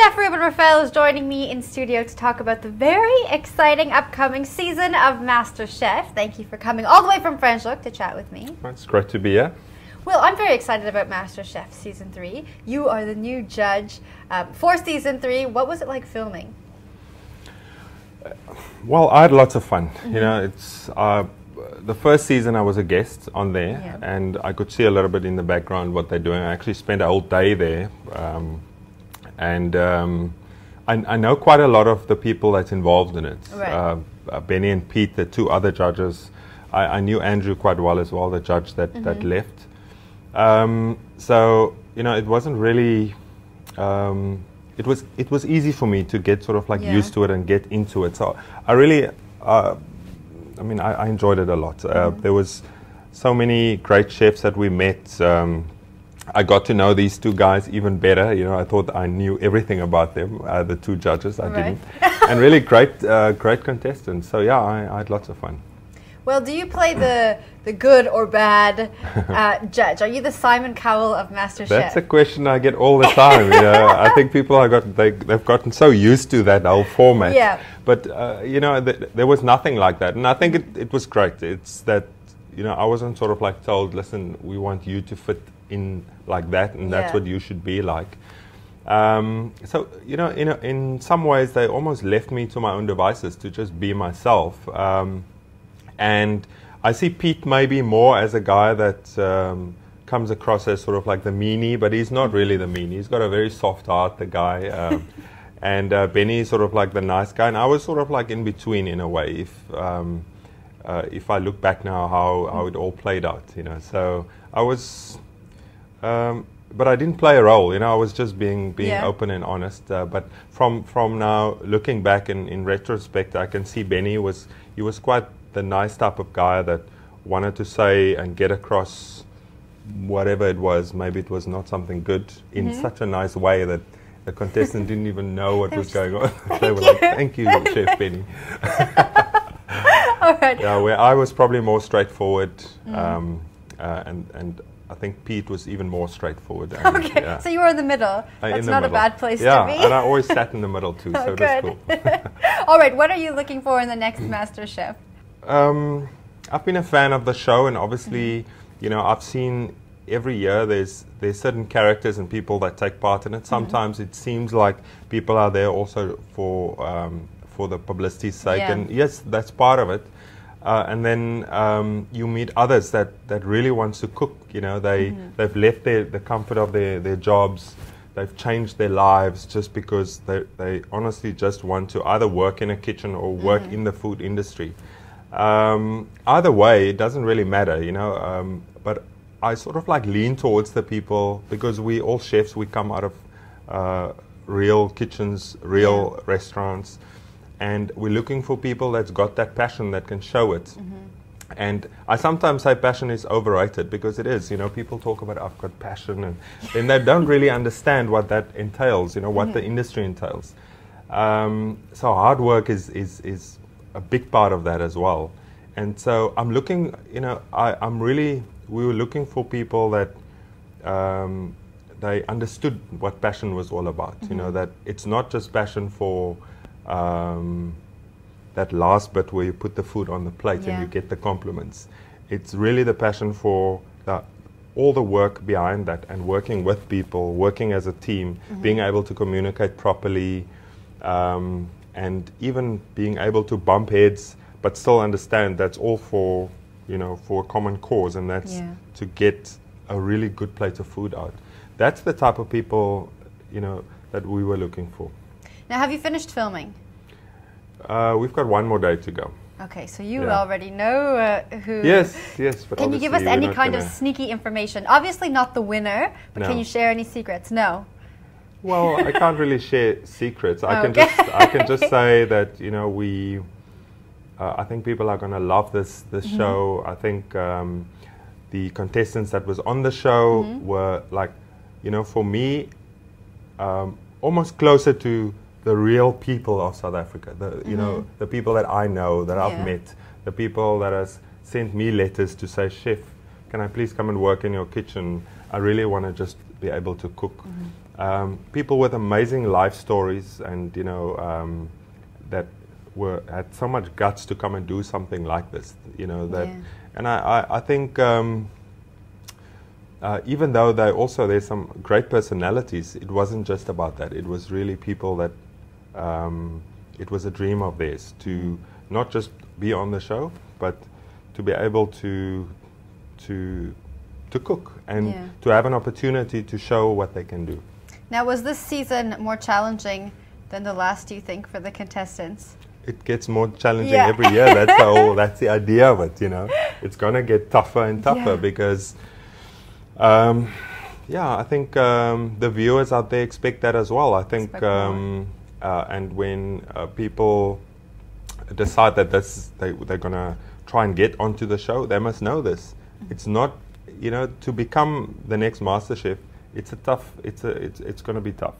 Chef Reuben Riffel is joining me in studio to talk about the very exciting upcoming season of Masterchef. Thank you for coming all the way from Franschhoek to chat with me. It's great to be here. Well, I'm very excited about Masterchef Season 3. You are the new judge for Season 3. What was it like filming? Well, I had lots of fun. You know, it's the first season I was a guest on there, and I could see a little bit in the background what they're doing. I actually spent a whole day there, and I know quite a lot of the people that's involved in it. Right. Benny and Pete, the two other judges. I knew Andrew quite well as well, the judge that left. So you know, it wasn't really. It was easy for me to get sort of like used to it and get into it. So I really, I mean, I enjoyed it a lot. There was so many great chefs that we met. I got to know these two guys even better. You know, I thought I knew everything about them, the two judges. I didn't. And really great contestants. So yeah, I had lots of fun. Well, do you play the good or bad judge? Are you the Simon Cowell of Masterchef? That's a question I get all the time. You know, I think people they've gotten so used to that whole format. Yeah. But you know, there was nothing like that, and I think it was great. It's that, you know, I wasn't sort of like told, listen, we want you to fit in like that, and that's what you should be like. So you know, in some ways, they almost left me to my own devices to just be myself. And I see Pete maybe more as a guy that comes across as sort of like the meanie, but he's not really the meanie. He's got a very soft heart, the guy. And Benny is sort of like the nice guy. And I was sort of like in between in a way, if I look back now how it all played out, you know. So I was, but I didn't play a role, you know. I was just being open and honest. But from now looking back in retrospect, I can see Benny was quite the nice type of guy that wanted to say and get across whatever it was. Maybe it was not something good in such a nice way that the contestant didn't even know what was going on. They were like, "Thank you, Chef Benny." All right. Yeah, where I was probably more straightforward, and I think Pete was even more straightforward. And, okay, so you were in the middle. That's not a bad place to be. Yeah, and I always sat in the middle too, so that's cool. All right, what are you looking for in the next MasterChef? I've been a fan of the show, and obviously, you know, I've seen every year there's certain characters and people that take part in it. Sometimes it seems like people are there also for the publicity's sake, and yes, that's part of it. And then you meet others that really wants to cook. You know, they've left the comfort of their jobs. They've changed their lives just because they honestly just want to either work in a kitchen or work in the food industry. Either way, it doesn't really matter, you know, but I sort of like lean towards the people, because we all chefs, we come out of real kitchens, real restaurants, and we're looking for people that's got that passion that can show it. And I sometimes say passion is overrated, because it is. You know, people talk about, I've got passion, and then they don't really understand what that entails, you know, what the industry entails. So hard work is a big part of that as well. And so I'm looking, you know, we were looking for people that they understood what passion was all about. You know, that it's not just passion for that last bit where you put the food on the plate and you get the compliments. It's really the passion for all the work behind that, and working with people, working as a team, being able to communicate properly, and even being able to bump heads, but still understand that's all for, you know, for a common cause, and that's to get a really good plate of food out. That's the type of people, you know, that we were looking for. Now, have you finished filming? We've got one more day to go. Okay, so you already know who... Yes, but can you give us any kind of sneaky information? Obviously not the winner, but can you share any secrets? No. Well, I can't really share secrets. I can just say that, you know, I think people are going to love this show. I think the contestants that was on the show were like, you know, for me, almost closer to the real people of South Africa. You know, the people that I know, that I've met, the people that has sent me letters to say, "Chef, can I please come and work in your kitchen? I really want to just be able to cook." people with amazing life stories, and that had so much guts to come and do something like this. And I think even though there's some great personalities, it wasn't just about that. It was really people that it was a dream of theirs to not just be on the show, but to be able to cook and to have an opportunity to show what they can do. Now, was this season more challenging than the last, do you think, for the contestants? It gets more challenging every year. That's the idea of it, It's going to get tougher and tougher because, I think the viewers out there expect that as well. I think, and when people decide that they're going to try and get onto the show, they must know this. It's not, to become the next MasterChef. It's going to be tough.